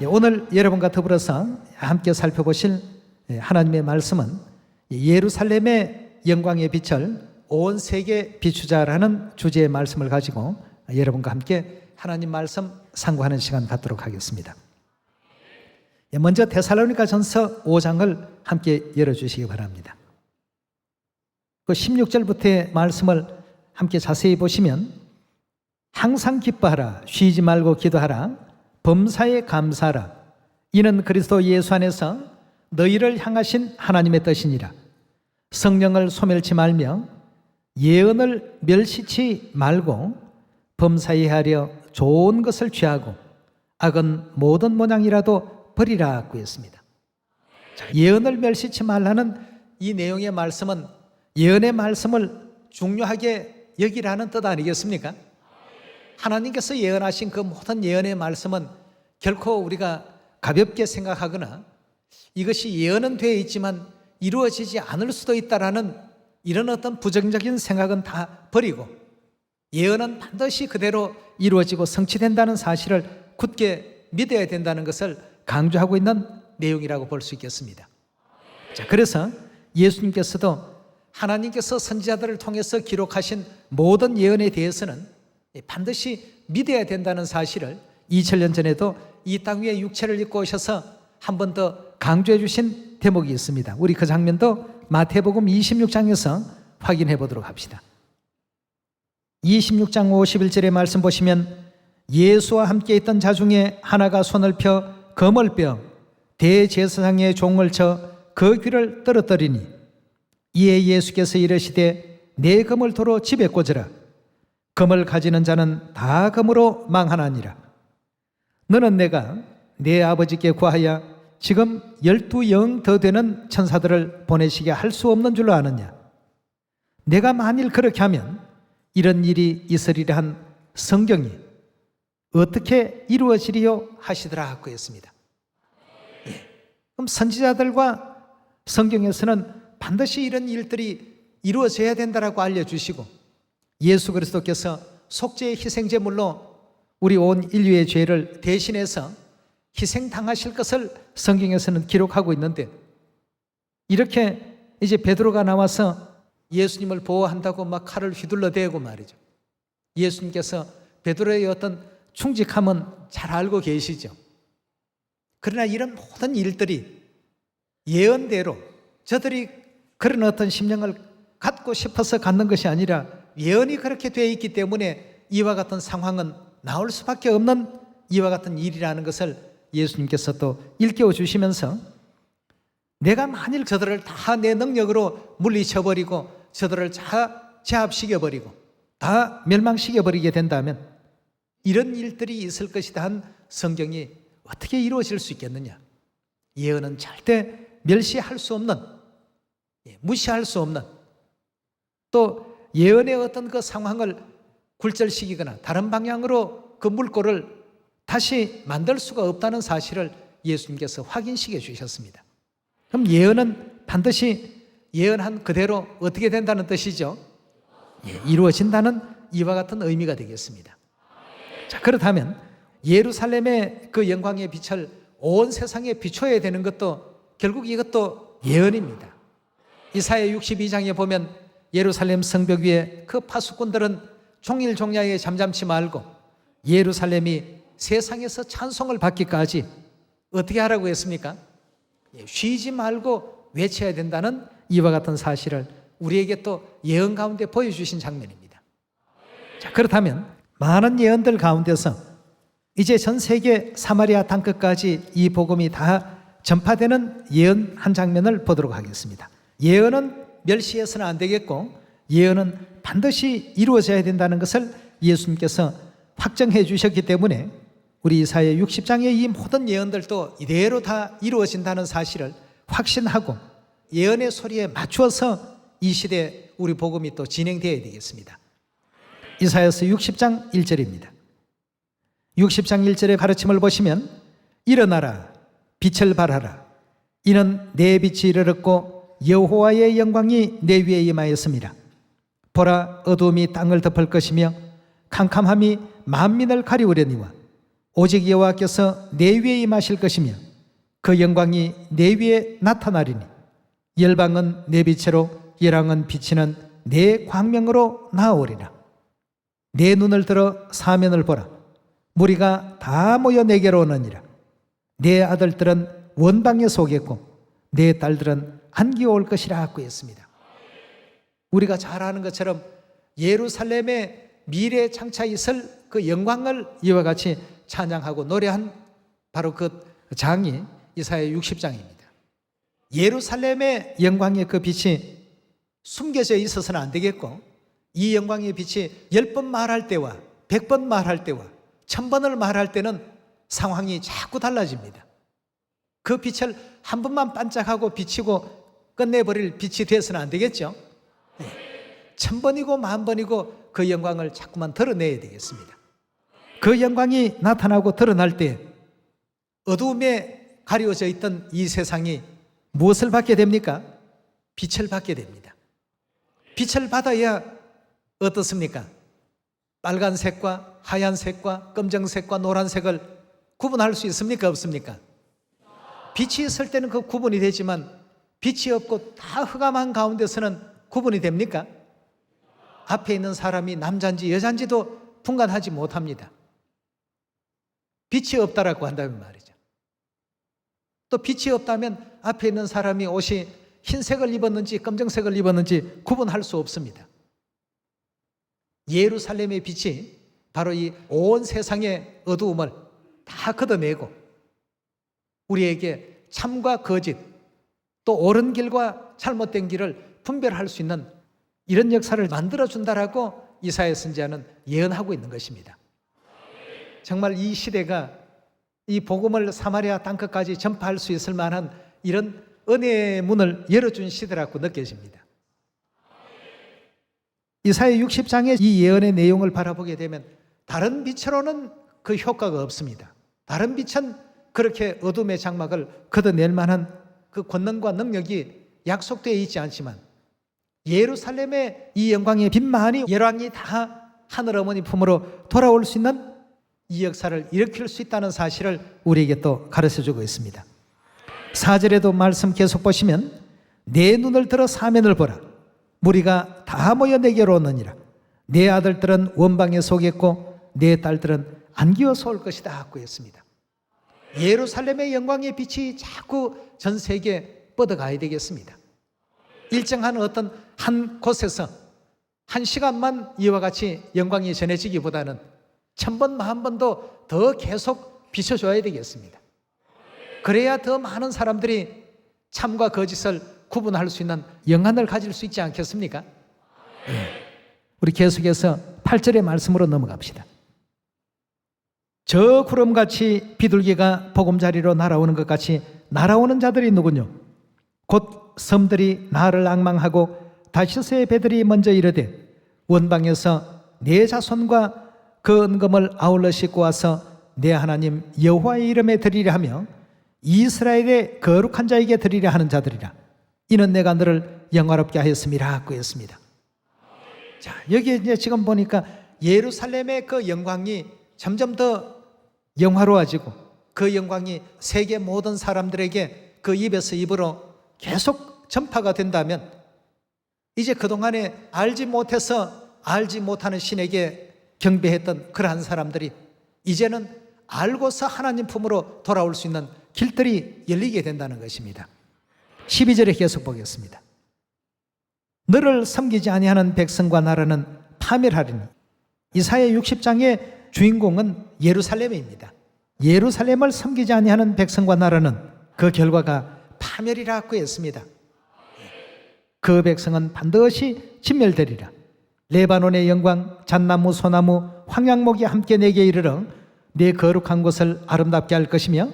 오늘 여러분과 더불어서 함께 살펴보실 하나님의 말씀은 예루살렘의 영광의 빛을 온 세계에 비추자라는 주제의 말씀을 가지고 여러분과 함께 하나님 말씀 상고하는 시간 갖도록 하겠습니다. 먼저 데살로니가전서 5장을 함께 열어주시기 바랍니다. 그 16절부터의 말씀을 함께 자세히 보시면 항상 기뻐하라, 쉬지 말고 기도하라, 범사에 감사하라, 이는 그리스도 예수 안에서 너희를 향하신 하나님의 뜻이니라. 성령을 소멸치 말며 예언을 멸시치 말고 범사에 하려 좋은 것을 취하고 악은 모든 모양이라도 버리라고 했습니다. 예언을 멸시치 말라는 이 내용의 말씀은 예언의 말씀을 중요하게 여기라는 뜻 아니겠습니까? 하나님께서 예언하신 그 모든 예언의 말씀은 결코 우리가 가볍게 생각하거나 이것이 예언은 되어 있지만 이루어지지 않을 수도 있다라는 이런 어떤 부정적인 생각은 다 버리고 예언은 반드시 그대로 이루어지고 성취된다는 사실을 굳게 믿어야 된다는 것을 강조하고 있는 내용이라고 볼 수 있겠습니다. 자, 그래서 예수님께서도 하나님께서 선지자들을 통해서 기록하신 모든 예언에 대해서는 반드시 믿어야 된다는 사실을 2000년 전에도 이 땅 위에 육체를 입고 오셔서 한 번 더 강조해 주신 대목이 있습니다. 우리 그 장면도 마태복음 26장에서 확인해 보도록 합시다. 26장 51절의 말씀 보시면 예수와 함께 있던 자 중에 하나가 손을 펴 검을 빼어 대제사장의 종을 쳐 그 귀를 떨어뜨리니 이에 예수께서 이르시되 내 검을 도로 집에 꽂으라. 검을 가지는 자는 다 검으로 망하나니라. 너는 내가 내 아버지께 구하여 지금 12영 더 되는 천사들을 보내시게 할 수 없는 줄로 아느냐. 내가 만일 그렇게 하면 이런 일이 있으리라 한 성경이 어떻게 이루어지리요 하시더라 하고 했습니다. 그럼 선지자들과 성경에서는 반드시 이런 일들이 이루어져야 된다라고 알려주시고 예수 그리스도께서 속죄의 희생제물로 우리 온 인류의 죄를 대신해서 희생당하실 것을 성경에서는 기록하고 있는데 이렇게 이제 베드로가 나와서 예수님을 보호한다고 막 칼을 휘둘러대고 말이죠. 예수님께서 베드로의 어떤 충직함은 잘 알고 계시죠. 그러나 이런 모든 일들이 예언대로 저들이 그런 어떤 심령을 갖고 싶어서 갖는 것이 아니라 예언이 그렇게 되어 있기 때문에 이와 같은 상황은 나올 수밖에 없는 이와 같은 일이라는 것을 예수님께서 또 일깨워 주시면서 내가 만일 저들을 다 내 능력으로 물리쳐버리고 저들을 다 제압시켜버리고 다 멸망시켜버리게 된다면 이런 일들이 있을 것이다 한 성경이 어떻게 이루어질 수 있겠느냐. 예언은 절대 멸시할 수 없는, 무시할 수 없는, 또 예언의 어떤 그 상황을 굴절시키거나 다른 방향으로 그 물꼬를 다시 만들 수가 없다는 사실을 예수님께서 확인시켜 주셨습니다. 그럼 예언은 반드시 예언한 그대로 어떻게 된다는 뜻이죠? 이루어진다는 이와 같은 의미가 되겠습니다. 자, 그렇다면 예루살렘의 그 영광의 빛을 온 세상에 비춰야 되는 것도 결국 이것도 예언입니다. 이사야 62장에 보면 예루살렘 성벽 위에 그 파수꾼들은 종일 종야에 잠잠치 말고 예루살렘이 세상에서 찬송을 받기까지 어떻게 하라고 했습니까? 쉬지 말고 외쳐야 된다는 이와 같은 사실을 우리에게 또 예언 가운데 보여주신 장면입니다. 자, 그렇다면 많은 예언들 가운데서 이제 전 세계 사마리아 땅끝까지 이 복음이 다 전파되는 예언 한 장면을 보도록 하겠습니다. 예언은 멸시해서는 안 되겠고 예언은 반드시 이루어져야 된다는 것을 예수님께서 확정해 주셨기 때문에 우리 이사야 60장의 이 모든 예언들도 이대로 다 이루어진다는 사실을 확신하고 예언의 소리에 맞추어서 이 시대에 우리 복음이 또 진행되어야 되겠습니다. 이사야서 60장 1절입니다. 60장 1절의 가르침을 보시면 일어나라, 빛을 발하라. 이는 내 빛이 이르렀고 여호와의 영광이 내 위에 임하였습니다. 보라, 어두움이 땅을 덮을 것이며 캄캄함이 만민을 가리우려니와 오직 여호와께서 내 위에 임하실 것이며 그 영광이 내 위에 나타나리니 열방은 내 빛으로 열왕은 비치는 내 광명으로 나오리라. 내 눈을 들어 사면을 보라. 무리가 다 모여 내게로 오느니라. 내 아들들은 원방에 속겠고 내 딸들은 안기어 올 것이라고 했습니다. 우리가 잘 아는 것처럼 예루살렘의 미래에 장차 있을 그 영광을 이와 같이 찬양하고 노래한 바로 그 장이 이사야 60장입니다. 예루살렘의 영광의 그 빛이 숨겨져 있어서는 안 되겠고, 이 영광의 빛이 10번 말할 때와 100번 말할 때와 1000번을 말할 때는 상황이 자꾸 달라집니다. 그 빛을 한 번만 반짝하고 비치고 끝내버릴 빛이 되어서는 안 되겠죠. 1000번이고 10,000번이고 그 영광을 자꾸만 드러내야 되겠습니다. 그 영광이 나타나고 드러날 때 어두움에 가려져 있던 이 세상이 무엇을 받게 됩니까? 빛을 받게 됩니다. 빛을 받아야 어떻습니까? 빨간색과 하얀색과 검정색과 노란색을 구분할 수 있습니까? 없습니까? 빛이 있을 때는 그 구분이 되지만 빛이 없고 다 흑암한 가운데서는 구분이 됩니까? 앞에 있는 사람이 남자인지 여자인지도 분간하지 못합니다. 빛이 없다라고 한다면 말이죠. 또 빛이 없다면 앞에 있는 사람이 옷이 흰색을 입었는지 검정색을 입었는지 구분할 수 없습니다. 예루살렘의 빛이 바로 이 온 세상의 어두움을 다 걷어내고 우리에게 참과 거짓, 또 옳은 길과 잘못된 길을 분별할 수 있는 이런 역사를 만들어준다라고 이사야 선지자는 예언하고 있는 것입니다. 정말 이 시대가 이 복음을 사마리아 땅끝까지 전파할 수 있을 만한 이런 은혜의 문을 열어준 시대라고 느껴집니다. 이사야 60장의 이 예언의 내용을 바라보게 되면 다른 빛으로는 그 효과가 없습니다. 다른 빛은 그렇게 어둠의 장막을 걷어낼 만한 그 권능과 능력이 약속되어 있지 않지만 예루살렘의 이 영광의 빛만이 열왕이 다 하늘 어머니 품으로 돌아올 수 있는 이 역사를 일으킬 수 있다는 사실을 우리에게 또 가르쳐주고 있습니다. 4절에도 말씀 계속 보시면 내 눈을 들어 사면을 보라. 무리가 다 모여 내게로 오느니라. 내 아들들은 원방에 속겠고 내 딸들은 안기어서 올 것이다 하고 했습니다. 예루살렘의 영광의 빛이 자꾸 전 세계에 뻗어가야 되겠습니다. 일정한 어떤 한 곳에서 한 시간만 이와 같이 영광이 전해지기보다는 1000번, 10,000번도 더 계속 비춰줘야 되겠습니다. 그래야 더 많은 사람들이 참과 거짓을 구분할 수 있는 영안을 가질 수 있지 않겠습니까? 우리 계속해서 8절의 말씀으로 넘어갑시다. 저 구름같이 비둘기가 보금자리로 날아오는 것 같이 날아오는 자들이 누구뇨? 곧 섬들이 나를 앙망하고 다시스의 배들이 먼저 이르되 원방에서 내 자손과 그 은금을 아울러 싣고 와서 내 하나님 여호와의 이름에 드리려 하며 이스라엘의 거룩한 자에게 드리려 하는 자들이라. 이는 내가 너를 영화롭게 하였음이라고 했습니다. 자, 여기 이제 지금 보니까 예루살렘의 그 영광이 점점 더 영화로워지고 그 영광이 세계 모든 사람들에게 그 입에서 입으로 계속 전파가 된다면 이제 그동안에 알지 못해서 알지 못하는 신에게 경배했던 그러한 사람들이 이제는 알고서 하나님 품으로 돌아올 수 있는 길들이 열리게 된다는 것입니다. 12절에 계속 보겠습니다. 너를 섬기지 아니하는 백성과 나라는 파멸하리니. 이사야 60장의 주인공은 예루살렘입니다. 예루살렘을 섬기지 아니하는 백성과 나라는 그 결과가 파멸이라고 했습니다. 그 백성은 반드시 진멸되리라. 레바논의 영광, 잣나무, 소나무, 황양목이 함께 내게 이르러 내 거룩한 곳을 아름답게 할 것이며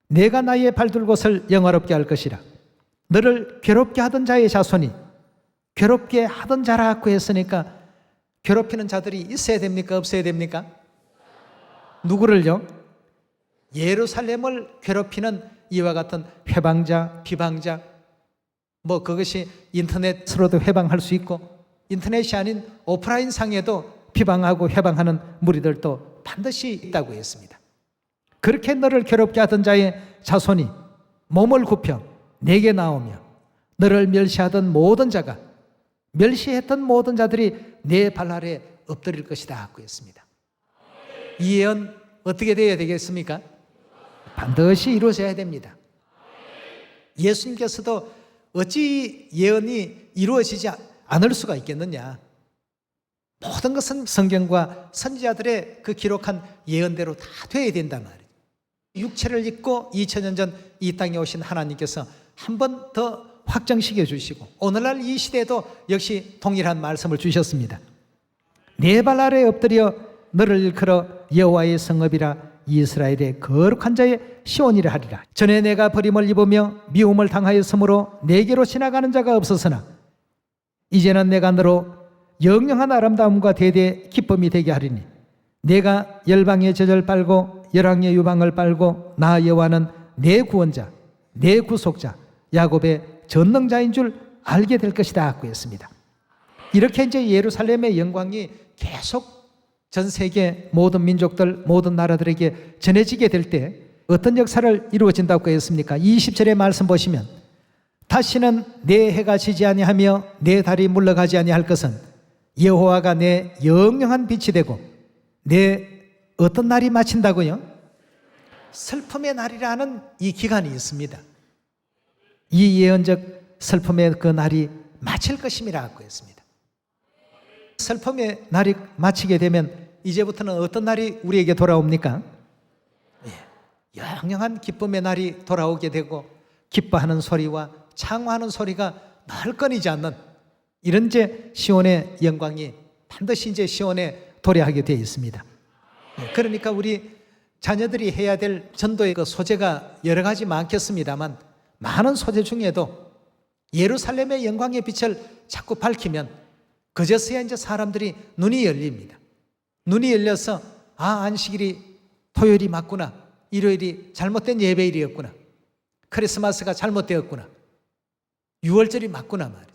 내가 나의 발둘 곳을 영화롭게 할 것이라. 너를 괴롭게 하던 자의 자손이 괴롭게 하던 자라고 했으니까 괴롭히는 자들이 있어야 됩니까? 없어야 됩니까? 누구를요? 예루살렘을 괴롭히는 이와 같은 회방자, 비방자, 뭐 그것이 인터넷으로도 회방할 수 있고 인터넷이 아닌 오프라인 상에도 비방하고 회방하는 무리들도 반드시 있다고 했습니다. 그렇게 너를 괴롭게 하던 자의 자손이 몸을 굽혀 내게 나오며 너를 멸시하던 모든 자가 멸시했던 모든 자들이 내 발 아래 엎드릴 것이다 하고 했습니다. 이 예언 어떻게 되어야 되겠습니까? 반드시 이루어져야 됩니다. 예수님께서도 어찌 예언이 이루어지지 않을 수가 있겠느냐. 모든 것은 성경과 선지자들의 그 기록한 예언대로 다 되어야 된단 말이에요. 육체를 입고 2000년 전 이 땅에 오신 하나님께서 한 번 더 확정시켜 주시고 오늘날 이 시대에도 역시 동일한 말씀을 주셨습니다. 내 발 아래 엎드려 너를 일컬어 여호와의 성읍이라 이스라엘의 거룩한 자의 시온이라 하리라. 전에 내가 버림을 입으며 미움을 당하였으므로 내게로 지나가는 자가 없었으나 이제는 내가 너로 영영한 아름다움과 대대 기쁨이 되게 하리니 내가 열방의 젖을 빨고 열왕의 유방을 빨고 나 여호와는 내 구원자 내 구속자 야곱의 전능자인 줄 알게 될 것이다 하고 했습니다. 이렇게 이제 예루살렘의 영광이 계속 전 세계 모든 민족들 모든 나라들에게 전해지게 될 때 어떤 역사를 이루어진다고 했습니까? 20절의 말씀 보시면 다시는 내 해가 지지 아니하며 내 달이 물러가지 아니할 것은 여호와가 내 영영한 빛이 되고 내 어떤 날이 마친다고요? 슬픔의 날이라는 이 기간이 있습니다. 이 예언적 슬픔의 그 날이 마칠 것임이라고 했습니다. 슬픔의 날이 마치게 되면 이제부터는 어떤 날이 우리에게 돌아옵니까? 영영한 기쁨의 날이 돌아오게 되고 기뻐하는 소리와 창화하는 소리가 늘 끊이지 않는 이런 이제 시온의 영광이 반드시 이제 시온에 도래하게 되어 있습니다. 그러니까 우리 자녀들이 해야 될 전도의 그 소재가 여러 가지 많겠습니다만 많은 소재 중에도 예루살렘의 영광의 빛을 자꾸 밝히면 그제서야 이제 사람들이 눈이 열립니다. 눈이 열려서 안식일이 토요일이 맞구나. 일요일이 잘못된 예배일이었구나. 크리스마스가 잘못되었구나. 6월절이 맞구나 말이에요.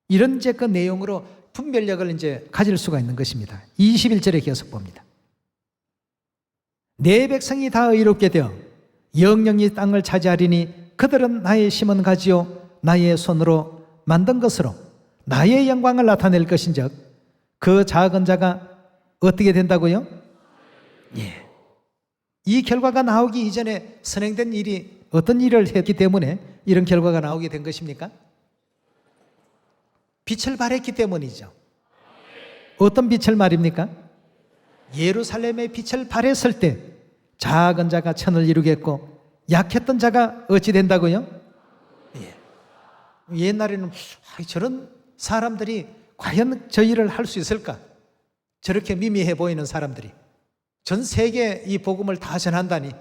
이런 이제 그 내용으로 분별력을 이제 가질 수가 있는 것입니다. 21절에 계속 봅니다. 내 백성이 다 의롭게 되어 영영이 땅을 차지하리니 그들은 나의 심은 가지요 나의 손으로 만든 것으로 나의 영광을 나타낼 것인즉 그 작은 자가 어떻게 된다고요? 이 결과가 나오기 이전에 선행된 일이 어떤 일을 했기 때문에 이런 결과가 나오게 된 것입니까? 빛을 발했기 때문이죠. 어떤 빛을 말입니까? 예루살렘의 빛을 발했을 때 작은 자가 천을 이루겠고 약했던 자가 어찌 된다고요? 옛날에는 저런 사람들이 과연 저 일을 할 수 있을까? 저렇게 미미해 보이는 사람들이 전 세계 이 복음을 다 전한다니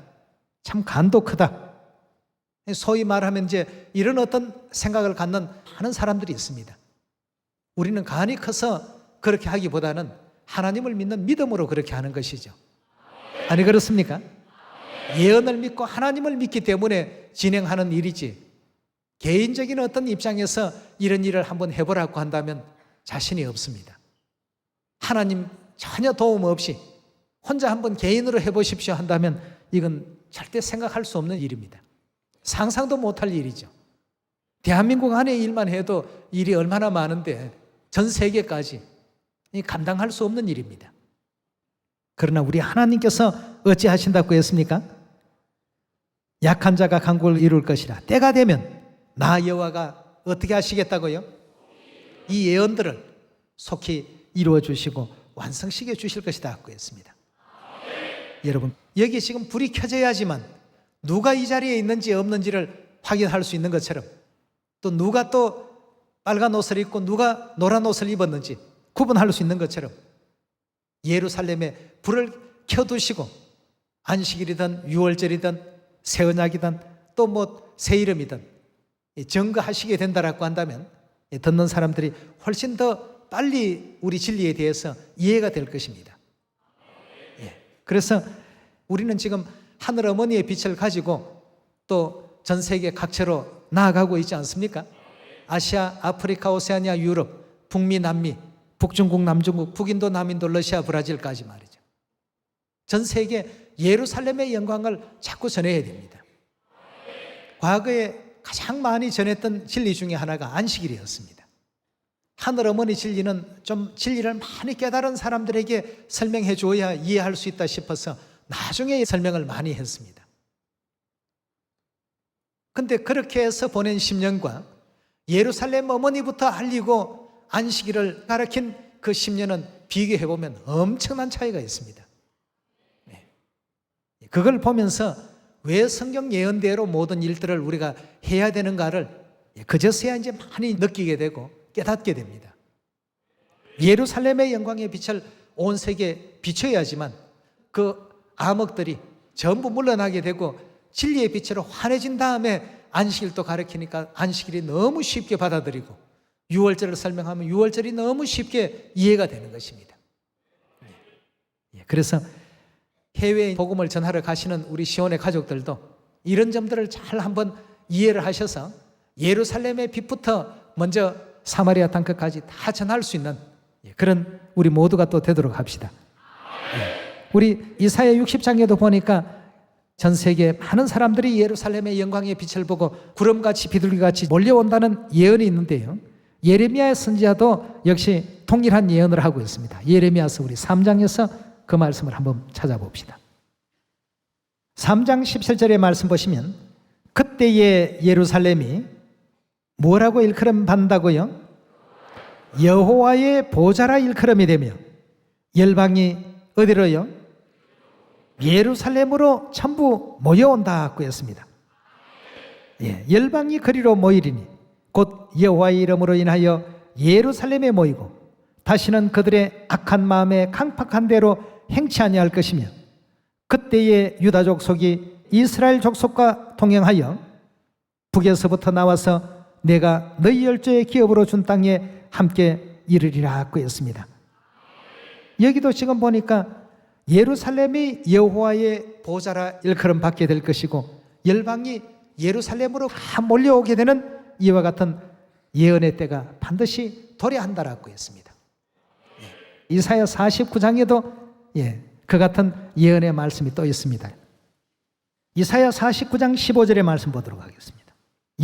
참 간도 크다. 소위 말하면 이제 이런 어떤 생각을 갖는 하는 사람들이 있습니다. 우리는 간이 커서 그렇게 하기보다는 하나님을 믿는 믿음으로 그렇게 하는 것이죠. 아니 그렇습니까? 예언을 믿고 하나님을 믿기 때문에 진행하는 일이지 개인적인 어떤 입장에서 이런 일을 한번 해보라고 한다면 자신이 없습니다. 하나님 전혀 도움 없이 혼자 한번 개인으로 해보십시오 한다면 이건 절대 생각할 수 없는 일입니다. 상상도 못할 일이죠. 대한민국 안에 일만 해도 일이 얼마나 많은데 전 세계까지 감당할 수 없는 일입니다. 그러나 우리 하나님께서 어찌 하신다고 했습니까? 약한 자가 강국을 이룰 것이라. 때가 되면 나 여호와가 어떻게 하시겠다고요? 이 예언들을 속히 이루어 주시고 완성시켜 주실 것이다 하고 했습니다. 여러분, 여기 지금 불이 켜져야지만 누가 이 자리에 있는지 없는지를 확인할 수 있는 것처럼 또 누가 또 빨간 옷을 입고 누가 노란 옷을 입었는지 구분할 수 있는 것처럼 예루살렘에 불을 켜두시고 안식일이든 6월절이든 새 언약이든 또 뭐 새 이름이든 증거하시게 된다라고 한다면 듣는 사람들이 훨씬 더 빨리 우리 진리에 대해서 이해가 될 것입니다. 그래서 우리는 지금 하늘 어머니의 빛을 가지고 또 전 세계 각처로 나아가고 있지 않습니까? 아시아, 아프리카, 오세아니아, 유럽, 북미, 남미, 북중국, 남중국, 북인도, 남인도, 러시아, 브라질까지 말이죠. 전 세계 예루살렘의 영광을 자꾸 전해야 됩니다. 과거에 가장 많이 전했던 진리 중에 하나가 안식일이었습니다. 하늘 어머니 진리는 좀 진리를 많이 깨달은 사람들에게 설명해 줘야 이해할 수 있다 싶어서 나중에 설명을 많이 했습니다. 근데 그렇게 해서 보낸 10년과 예루살렘 어머니부터 알리고 안식일을 가르친 그 10년은 비교해 보면 엄청난 차이가 있습니다. 그걸 보면서 왜 성경 예언대로 모든 일들을 우리가 해야 되는가를 그제서야 이제 많이 느끼게 되고 깨닫게 됩니다. 예루살렘의 영광의 빛을 온 세계에 비춰야지만 그 암흑들이 전부 물러나게 되고 진리의 빛으로 환해진 다음에 안식일도 가르치니까 안식일이 너무 쉽게 받아들이고 유월절을 설명하면 유월절이 너무 쉽게 이해가 되는 것입니다. 그래서 해외에 복음을 전하러 가시는 우리 시온의 가족들도 이런 점들을 잘 한번 이해를 하셔서 예루살렘의 빛부터 먼저 사마리아 땅끝까지 다 전할 수 있는 그런 우리 모두가 또 되도록 합시다. 우리 이사야 60장에도 보니까 전 세계 많은 사람들이 예루살렘의 영광의 빛을 보고 구름같이 비둘기같이 몰려온다는 예언이 있는데요, 예레미야의 선지자도 역시 동일한 예언을 하고 있습니다. 예레미야서 우리 3장에서 그 말씀을 한번 찾아봅시다. 3장 17절의 말씀 보시면 그때의 예루살렘이 뭐라고 일컬음 받는다고요? 여호와의 보좌라 일컬음이 되며 열방이 어디로요? 예루살렘으로 전부 모여온다고 했습니다. 열방이 그리로 모이리니 곧 여호와의 이름으로 인하여 예루살렘에 모이고 다시는 그들의 악한 마음에 강팍한 대로 행치 아니할 것이며 그때의 유다 족속이 이스라엘 족속과 동행하여 북에서부터 나와서 내가 너희 열조의 기업으로 준 땅에 함께 이르리라고 했습니다. 여기도 지금 보니까 예루살렘이 여호와의 보좌라 일컬음 받게 될 것이고 열방이 예루살렘으로 다 몰려오게 되는 이와 같은 예언의 때가 반드시 도래한다라고 했습니다. 이사야 49장에도 그 같은 예언의 말씀이 또 있습니다. 이사야 49장 15절의 말씀 보도록 하겠습니다.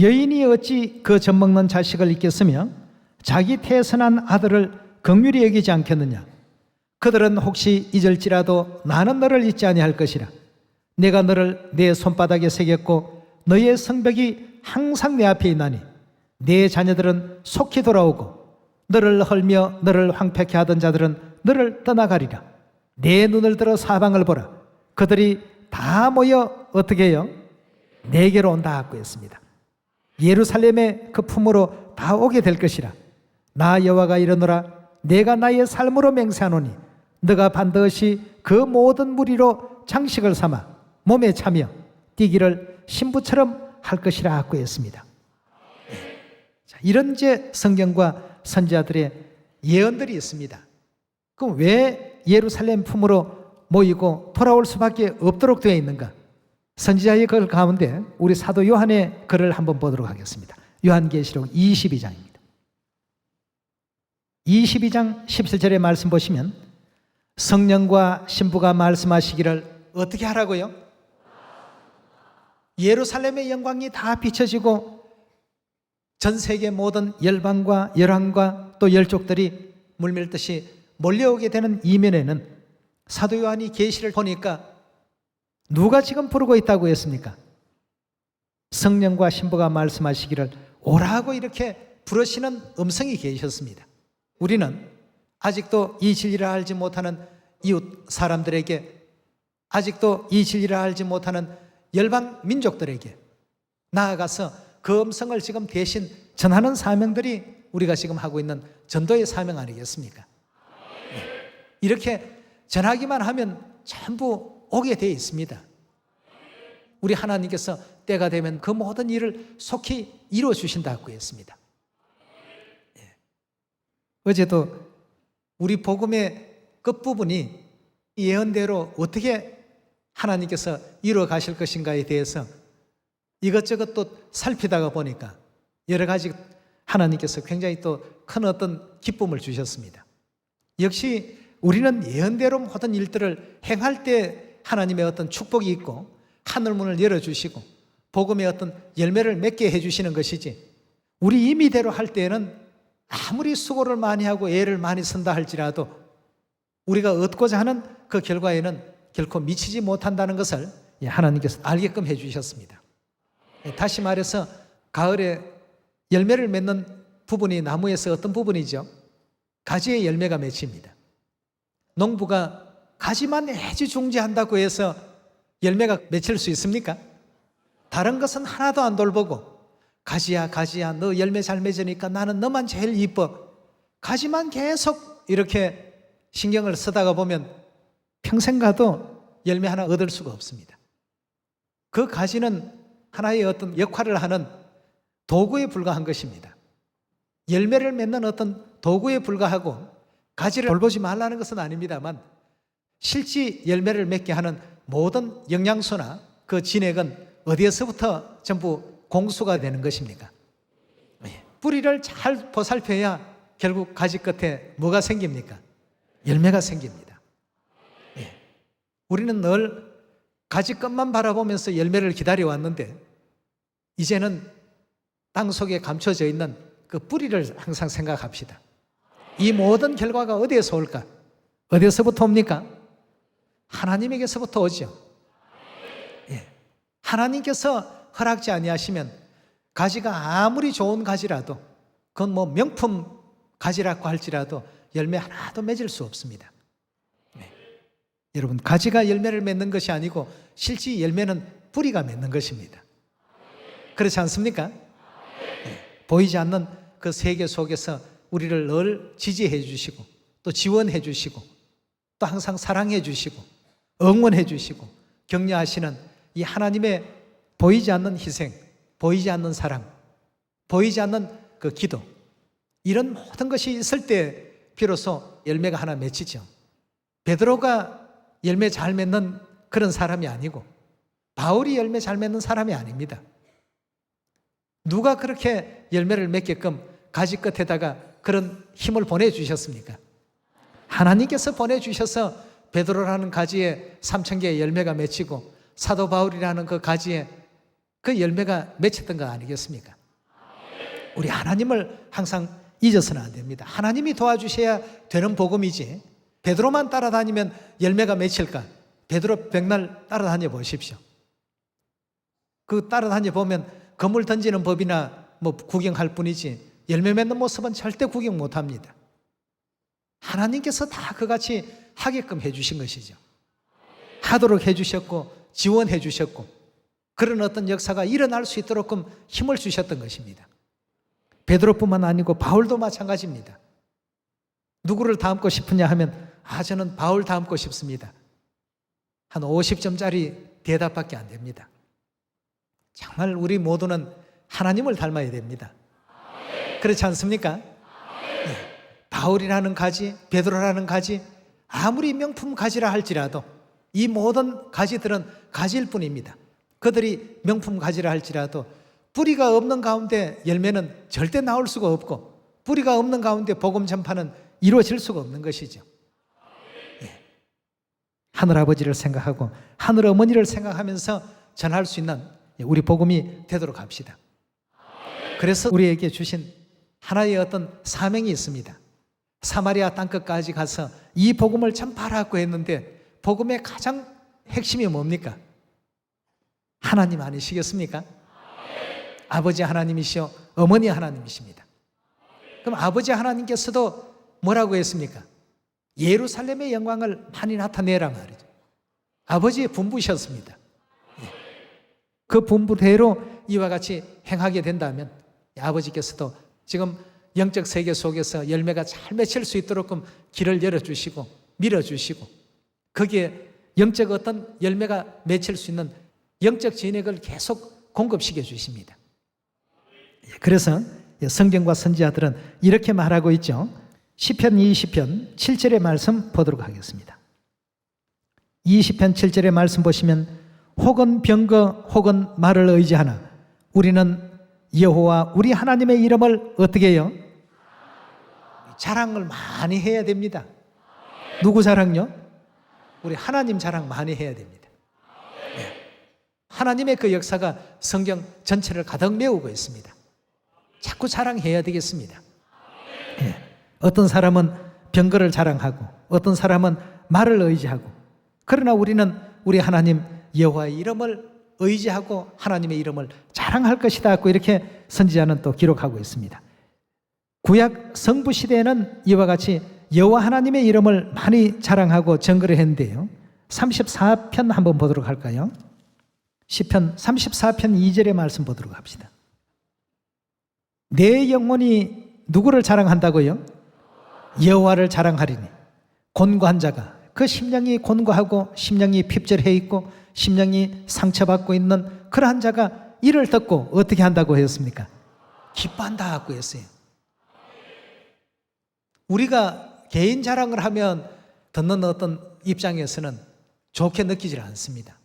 여인이 어찌 그 젖먹는 자식을 잊겠으며 자기 태선한 아들을 긍휼히 여기지 않겠느냐. 그들은 혹시 잊을지라도 나는 너를 잊지 아니할 것이라. 내가 너를 내 손바닥에 새겼고 너의 성벽이 항상 내 앞에 있나니 내 자녀들은 속히 돌아오고 너를 헐며 너를 황폐케 하던 자들은 너를 떠나가리라. 내 눈을 들어 사방을 보라. 그들이 다 모여 어떻게 해요? 내게로 온다고 했습니다. 예루살렘의 그 품으로 다 오게 될 것이라. 나 여호와가 이르노라. 내가 나의 삶으로 맹세하노니 너가 반드시 그 모든 무리로 장식을 삼아 몸에 차며 뛰기를 신부처럼 할 것이라 하고 했습니다. 이런 이제 성경과 선지자들의 예언들이 있습니다. 그럼 왜 예루살렘 품으로 모이고 돌아올 수밖에 없도록 되어 있는가? 선지자의 글 가운데 우리 사도 요한의 글을 한번 보도록 하겠습니다. 요한계시록 22장입니다. 22장 17절의 말씀 보시면 성령과 신부가 말씀하시기를 어떻게 하라고요? 예루살렘의 영광이 다 비춰지고 전 세계 모든 열방과 열왕과 또 열족들이 물밀듯이 몰려오게 되는 이면에는 사도 요한이 계시를 보니까 누가 지금 부르고 있다고 했습니까? 성령과 신부가 말씀하시기를 오라고 이렇게 부르시는 음성이 계셨습니다. 우리는 아직도 이 진리를 알지 못하는 이웃 사람들에게, 아직도 이 진리를 알지 못하는 열방 민족들에게 나아가서 그 음성을 지금 대신 전하는 사명들이 우리가 지금 하고 있는 전도의 사명 아니겠습니까? 이렇게 전하기만 하면 전부 오게 되어 있습니다. 우리 하나님께서 때가 되면 그 모든 일을 속히 이루어 주신다고 했습니다. 어제도 우리 복음의 끝부분이 예언대로 어떻게 하나님께서 이루어 가실 것인가에 대해서 이것저것 또 살피다가 보니까 여러 가지 하나님께서 굉장히 또 큰 어떤 기쁨을 주셨습니다. 역시 우리는 예언대로 모든 일들을 행할 때 하나님의 어떤 축복이 있고 하늘문을 열어주시고 복음의 어떤 열매를 맺게 해주시는 것이지, 우리 임의대로 할 때에는 아무리 수고를 많이 하고 애를 많이 쓴다 할지라도 우리가 얻고자 하는 그 결과에는 결코 미치지 못한다는 것을 하나님께서 알게끔 해주셨습니다. 다시 말해서 가을에 열매를 맺는 부분이 나무에서 어떤 부분이죠? 가지의 열매가 맺힙니다. 농부가 가지만 애지중지한다고 해서 열매가 맺힐 수 있습니까? 다른 것은 하나도 안 돌보고 가지야 가지야 너 열매 잘 맺으니까 나는 너만 제일 이뻐, 가지만 계속 이렇게 신경을 쓰다가 보면 평생 가도 열매 하나 얻을 수가 없습니다. 그 가지는 하나의 어떤 역할을 하는 도구에 불과한 것입니다. 열매를 맺는 어떤 도구에 불과하고 가지를 돌보지 말라는 것은 아닙니다만 실제 열매를 맺게 하는 모든 영양소나 그 진액은 어디에서부터 전부 공수가 되는 것입니까? 뿌리를 잘 보살펴야 결국 가지 끝에 뭐가 생깁니까? 열매가 생깁니다. 우리는 늘 가지 끝만 바라보면서 열매를 기다려왔는데 이제는 땅 속에 감춰져 있는 그 뿌리를 항상 생각합시다. 이 모든 결과가 어디에서 올까? 어디에서부터 옵니까? 하나님에게서부터 오죠. 하나님께서 허락지 아니하시면 가지가 아무리 좋은 가지라도, 그건 뭐 명품 가지라고 할지라도 열매 하나도 맺을 수 없습니다. 여러분, 가지가 열매를 맺는 것이 아니고 실제 열매는 뿌리가 맺는 것입니다. 그렇지 않습니까? 보이지 않는 그 세계 속에서 우리를 늘 지지해 주시고 또 지원해 주시고 또 항상 사랑해 주시고 응원해 주시고 격려하시는 이 하나님의 보이지 않는 희생, 보이지 않는 사랑, 보이지 않는 그 기도, 이런 모든 것이 있을 때 비로소 열매가 하나 맺히죠. 베드로가 열매 잘 맺는 그런 사람이 아니고 바울이 열매 잘 맺는 사람이 아닙니다. 누가 그렇게 열매를 맺게끔 가지 끝에다가 그런 힘을 보내주셨습니까? 하나님께서 보내주셔서 베드로라는 가지에 3,000개의 열매가 맺히고 사도 바울이라는 그 가지에 그 열매가 맺혔던 거 아니겠습니까? 우리 하나님을 항상 잊어서는 안 됩니다. 하나님이 도와주셔야 되는 복음이지 베드로만 따라다니면 열매가 맺힐까? 베드로 백날 따라다녀 보십시오. 그 따라다녀 보면 그물 던지는 법이나 뭐 구경할 뿐이지 열매 맺는 모습은 절대 구경 못합니다. 하나님께서 다 그같이 하게끔 해주신 것이죠. 하도록 해주셨고 지원해 주셨고 그런 어떤 역사가 일어날 수 있도록 힘을 주셨던 것입니다. 베드로뿐만 아니고 바울도 마찬가지입니다. 누구를 닮고 싶으냐 하면 저는 바울 닮고 싶습니다. 한 50점짜리 대답밖에 안 됩니다. 정말 우리 모두는 하나님을 닮아야 됩니다. 그렇지 않습니까? 네. 바울이라는 가지, 베드로라는 가지, 아무리 명품 가지라 할지라도 이 모든 가지들은 가지일 뿐입니다. 그들이 명품 가지라 할지라도 뿌리가 없는 가운데 열매는 절대 나올 수가 없고 뿌리가 없는 가운데 복음 전파는 이루어질 수가 없는 것이죠. 네. 하늘아버지를 생각하고 하늘어머니를 생각하면서 전할 수 있는 우리 복음이 되도록 합시다. 그래서 우리에게 주신 하나의 어떤 사명이 있습니다. 사마리아 땅끝까지 가서 이 복음을 전파하라고 했는데 복음의 가장 핵심이 뭡니까? 하나님 아니시겠습니까? 아버지 하나님이시오, 어머니 하나님이십니다. 그럼 아버지 하나님께서도 뭐라고 했습니까? 예루살렘의 영광을 많이 나타내라 말이죠. 아버지의 분부셨습니다. 그 분부대로 이와 같이 행하게 된다면 아버지께서도 지금 영적 세계 속에서 열매가 잘 맺힐 수 있도록 길을 열어주시고 밀어주시고 거기에 영적 어떤 열매가 맺힐 수 있는 영적 진액을 계속 공급시켜 주십니다. 그래서 성경과 선지자들은 이렇게 말하고 있죠. 시편 20편 7절의 말씀 보도록 하겠습니다. 20편 7절의 말씀 보시면 혹은 병거 혹은 말을 의지하나 우리는 여호와 우리 하나님의 이름을 어떻게 해요? 자랑을 많이 해야 됩니다. 누구 자랑요? 우리 하나님 자랑 많이 해야 됩니다. 예. 하나님의 그 역사가 성경 전체를 가득 메우고 있습니다. 자꾸 자랑해야 되겠습니다. 예. 어떤 사람은 병거를 자랑하고 어떤 사람은 말을 의지하고, 그러나 우리는 우리 하나님 여호와의 이름을 의지하고 하나님의 이름을 자랑할 것이다 고 이렇게 선지자는 또 기록하고 있습니다. 구약 성부 시대에는 이와 같이 여호와 하나님의 이름을 많이 자랑하고 증거를 했는데요. 34편 한번 보도록 할까요? 시편 34편 2절의 말씀 보도록 합시다. 내 영혼이 누구를 자랑한다고요? 여호와를 자랑하리니 곤고한 자가, 그 심령이 곤고하고 심령이 핍절해 있고 심령이 상처받고 있는 그러한 자가 이를 듣고 어떻게 한다고 했습니까? 기뻐한다고 했어요. 우리가 개인 자랑을 하면 듣는 어떤 입장에서는 좋게 느끼질 않습니다.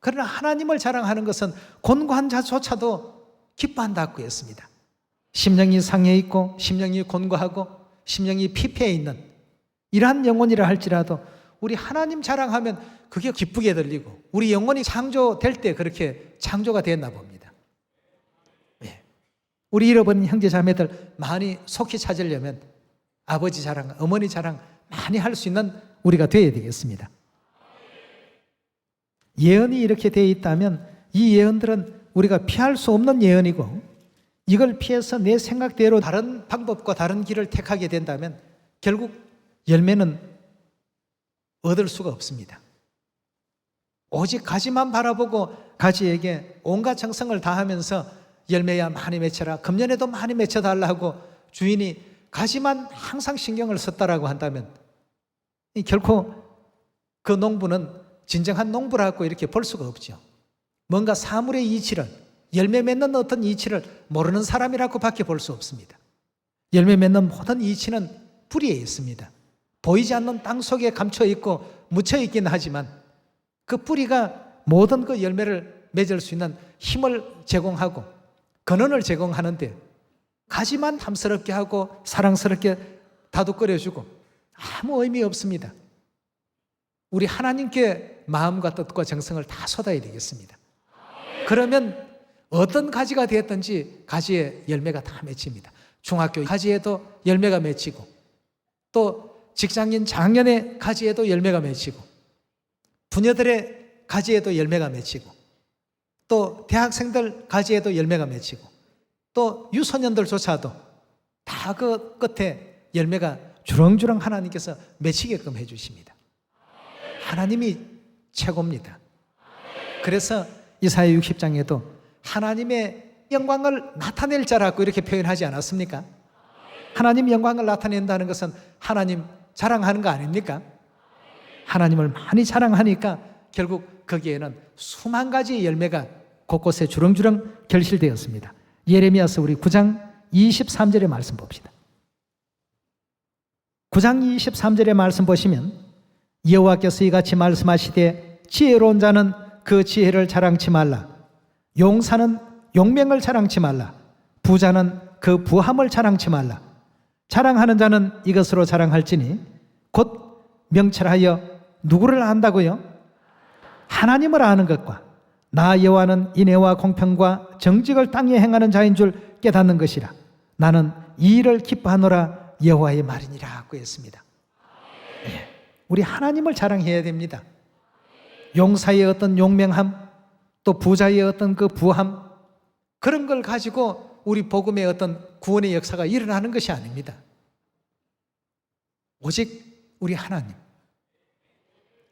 그러나 하나님을 자랑하는 것은 곤고한 자조차도 기뻐한다고 했습니다. 심령이 상해 있고 심령이 곤고하고 심령이 피폐해 있는 이러한 영혼이라 할지라도 우리 하나님 자랑하면 그게 기쁘게 들리고 우리 영혼이 창조될 때 그렇게 창조가 됐나 봅니다. 네. 우리 잃어버린 형제 자매들 많이 속히 찾으려면 아버지 자랑, 어머니 자랑 많이 할 수 있는 우리가 되어야 되겠습니다. 예언이 이렇게 되어 있다면 이 예언들은 우리가 피할 수 없는 예언이고, 이걸 피해서 내 생각대로 다른 방법과 다른 길을 택하게 된다면 결국 열매는 얻을 수가 없습니다. 오직 가지만 바라보고 가지에게 온갖 정성을 다하면서 열매야 많이 맺혀라, 금년에도 많이 맺혀달라고 주인이 가지만 항상 신경을 썼다라고 한다면 결코 그 농부는 진정한 농부라고 이렇게 볼 수가 없죠. 뭔가 사물의 이치를, 열매 맺는 어떤 이치를 모르는 사람이라고 밖에 볼 수 없습니다. 열매 맺는 모든 이치는 뿌리에 있습니다. 보이지 않는 땅 속에 감춰 있고 묻혀 있긴 하지만 그 뿌리가 모든 그 열매를 맺을 수 있는 힘을 제공하고 근원을 제공하는데, 가지만 탐스럽게 하고 사랑스럽게 다독거려주고 아무 의미 없습니다. 우리 하나님께 마음과 뜻과 정성을 다 쏟아야 되겠습니다. 그러면 어떤 가지가 되었든지 가지에 열매가 다 맺힙니다. 중학교 가지에도 열매가 맺히고, 또 직장인 장년의 가지에도 열매가 맺히고, 부녀들의 가지에도 열매가 맺히고, 또 대학생들 가지에도 열매가 맺히고, 또 유소년들조차도 다 그 끝에 열매가 주렁주렁 하나님께서 맺히게끔 해주십니다. 하나님이 최고입니다. 그래서 이사야 60장에도 하나님의 영광을 나타낼 자라고 이렇게 표현하지 않았습니까? 하나님 영광을 나타낸다는 것은 하나님 자랑하는 거 아닙니까? 하나님을 많이 자랑하니까 결국 거기에는 수만 가지 열매가 곳곳에 주렁주렁 결실되었습니다. 예레미야서 우리 9장 23절의 말씀 봅시다. 9장 23절의 말씀 보시면 여호와께서 이같이 말씀하시되 지혜로운 자는 그 지혜를 자랑치 말라, 용사는 용맹을 자랑치 말라, 부자는 그 부함을 자랑치 말라. 자랑하는 자는 이것으로 자랑할지니 곧 명철하여 누구를 안다고요? 하나님을 아는 것과 나 여호와는 인애와 공평과 정직을 땅에 행하는 자인 줄 깨닫는 것이라. 나는 이 일을 기뻐하노라, 여호와의 말이니라고 했습니다. 예, 우리 하나님을 자랑해야 됩니다. 용사의 어떤 용맹함, 또 부자의 어떤 그 부함, 그런 걸 가지고 우리 복음의 어떤 구원의 역사가 일어나는 것이 아닙니다. 오직 우리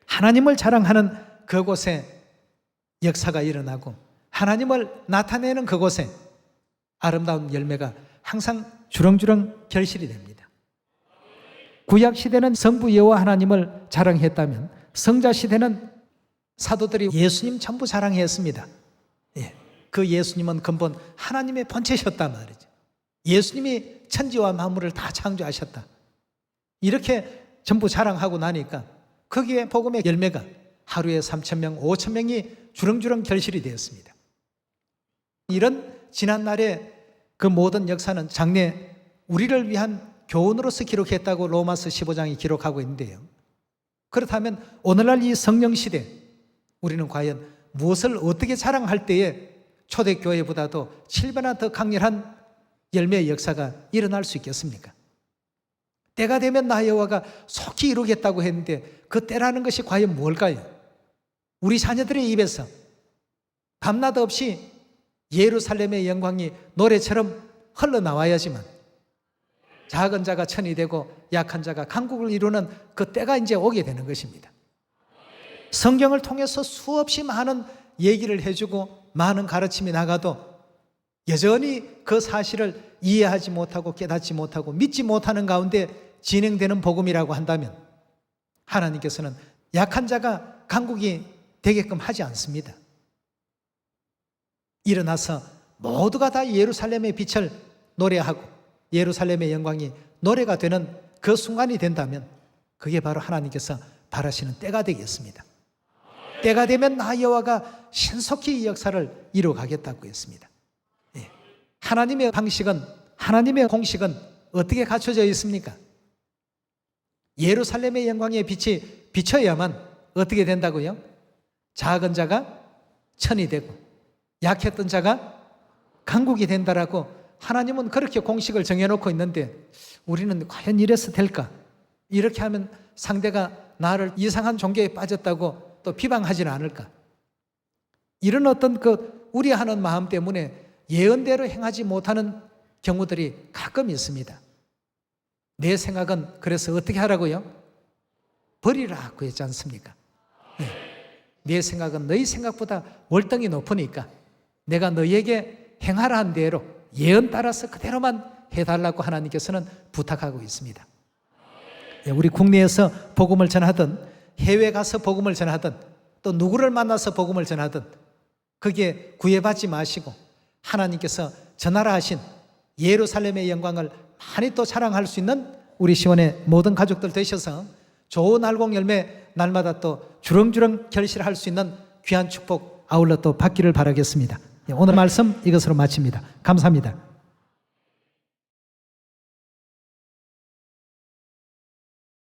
하나님을 자랑하는 그곳에 역사가 일어나고, 하나님을 나타내는 그곳에 아름다운 열매가 항상 주렁주렁 결실이 됩니다. 구약 시대는 성부 여호와 하나님을 자랑했다면 성자 시대는 사도들이 예수님 전부 자랑했습니다. 예, 그 예수님은 근본 하나님의 본체셨단 말이죠. 예수님이 천지와 만물을 다 창조하셨다, 이렇게 전부 자랑하고 나니까 거기에 복음의 열매가 하루에 3,000명, 5,000명이 주렁주렁 결실이 되었습니다. 이런 지난날의 그 모든 역사는 장래 우리를 위한 교훈으로서 기록했다고 로마서 15장이 기록하고 있는데요. 그렇다면 오늘날 이 성령 시대 우리는 과연 무엇을 어떻게 자랑할 때에 초대교회보다도 7배나 더 강렬한 열매의 역사가 일어날 수 있겠습니까? 때가 되면 나 여호와가 속히 이루겠다고 했는데 그 때라는 것이 과연 뭘까요? 우리 자녀들의 입에서 밤낮 없이 예루살렘의 영광이 노래처럼 흘러나와야지만 작은 자가 천이 되고 약한 자가 강국을 이루는 그 때가 이제 오게 되는 것입니다. 성경을 통해서 수없이 많은 얘기를 해주고 많은 가르침이 나가도 여전히 그 사실을 이해하지 못하고 깨닫지 못하고 믿지 못하는 가운데 진행되는 복음이라고 한다면 하나님께서는 약한 자가 강국이 되게끔 하지 않습니다. 일어나서 모두가 다 예루살렘의 빛을 노래하고 예루살렘의 영광이 노래가 되는 그 순간이 된다면 그게 바로 하나님께서 바라시는 때가 되겠습니다. 때가 되면 나 여호와가 신속히 이 역사를 이루어가겠다고 했습니다. 하나님의 방식은, 하나님의 공식은 어떻게 갖춰져 있습니까? 예루살렘의 영광의 빛이 비춰야만 어떻게 된다고요? 작은 자가 천이 되고 약했던 자가 강국이 된다라고 하나님은 그렇게 공식을 정해놓고 있는데 우리는 과연 이래서 될까? 이렇게 하면 상대가 나를 이상한 종교에 빠졌다고 또 비방하지는 않을까? 이런 어떤 그 우려하는 마음 때문에 예언대로 행하지 못하는 경우들이 가끔 있습니다. 내 생각은 그래서 어떻게 하라고요? 버리라고 했지 않습니까? 내 생각은 너희 생각보다 월등히 높으니까 내가 너희에게 행하라 한 대로 예언 따라서 그대로만 해달라고 하나님께서는 부탁하고 있습니다. 우리 국내에서 복음을 전하든 해외 가서 복음을 전하든 또 누구를 만나서 복음을 전하든 그게 구애받지 마시고 하나님께서 전하라 하신 예루살렘의 영광을 많이 또 자랑할 수 있는 우리 시원의 모든 가족들 되셔서 좋은 알곡 열매 날마다 또 주렁주렁 결실할 수 있는 귀한 축복 아울러 또 받기를 바라겠습니다. 오늘 말씀 이것으로 마칩니다. 감사합니다.